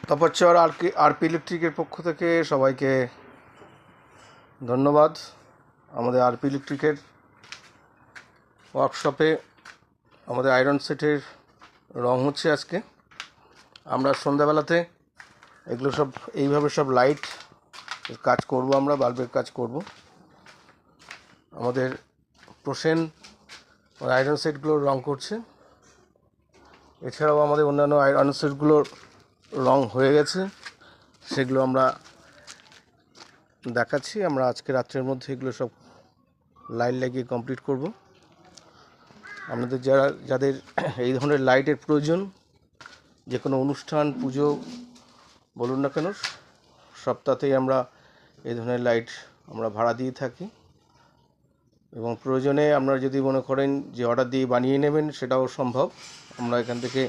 তপচ্চর RP ইলেকট্রিকের পক্ষ থেকে সবাইকে ধন্যবাদ। আমাদের আরপি ইলেকট্রিকের ওয়ার্কশপে আমাদের আয়রন সেটের রং হচ্ছে আজকে। আমরা সন্ধ্যাবেলাতে এগুলো সব এইভাবে সব লাইট কাজ করব, আমরা বাল্বের কাজ করব। আমাদের প্রসেন আয়রন সেটগুলোর রং করছে। এছাড়াও আমাদের অন্যান্য আয়রন সেটগুলোর রং হয়ে গেছে, সেগুলো আমরা দেখাচ্ছি। আমরা আজকে রাত্রের মধ্যে এগুলো সব লাইট লাগিয়ে কমপ্লিট করব। আপনাদের যাদের এই ধরনের লাইটের প্রয়োজন, যে কোনো অনুষ্ঠান, পুজো বলুন না কেন, সপ্তাহতেই আমরা এই ধরনের লাইট আমরা ভাড়া দিয়ে থাকি। এবং প্রয়োজনে আপনারা যদি মনে করেন যে অর্ডার দিয়ে বানিয়ে নেবেন, সেটাও সম্ভব। আমরা এখান থেকে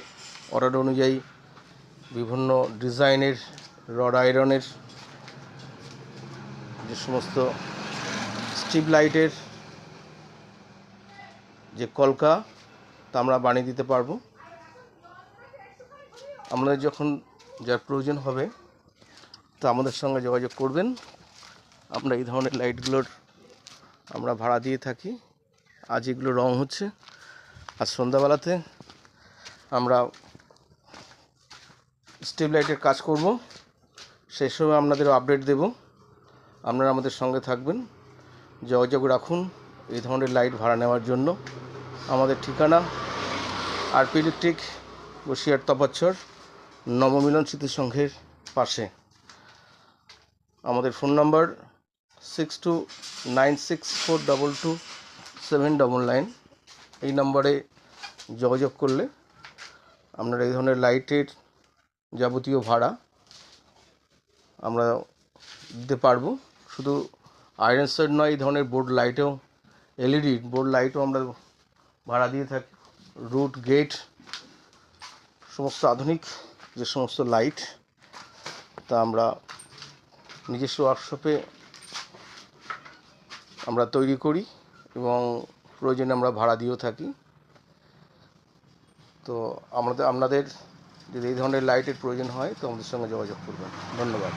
অর্ডার অনুযায়ী বিভিন্ন ডিজাইনের রড আয়রনের যে সমস্ত স্ট্রিপ লাইটের যে কলকা, তা আমরা বানিয়ে দিতে পারবো। আপনাদের যখন যার প্রয়োজন হবে তা আমাদের সঙ্গে যোগাযোগ করবেন। আমরা এই ধরনের লাইটগুলোর আমরা ভাড়া দিয়ে থাকি। আজ এগুলো রং হচ্ছে, আজ সন্ধ্যাবেলাতে আমরা স্ট্রিপ লাইটের কাজ করব। সেই সময় আপনাদেরও আপডেট দেব। আপনারা আমাদের সঙ্গে থাকবেন, যোগাযোগ রাখুন এই ধরনের লাইট ভাড়া নেওয়ার জন্য। আমাদের ঠিকানা আরপি ইলেকট্রিক, বসিরহাট তপচ্চর, নবমিলন স্মৃতিসংঘের পাশে। আমাদের ফোন নাম্বার 6296422799। এই নম্বরে যোগাযোগ করলে আপনারা এই ধরনের লাইটের যাবতীয় ভাড়া আমরা দিতে পারবো। শুধু আয়রন সেট নয়, এই ধরনের বোর্ড লাইটেও, এলইডি বোর্ড লাইটও আমরা ভাড়া দিয়ে থাকি। রুট, গেট, সমস্ত আধুনিক যে সমস্ত লাইট, তা আমরা নিজস্ব ওয়ার্কশপে আমরা তৈরি করি এবং প্রয়োজনে আমরা ভাড়া দিয়েও থাকি। তো আপনাদের যদি এই ধরনের লাইটের প্রয়োজন হয় তো আমাদের সঙ্গে যোগাযোগ করবেন। ধন্যবাদ।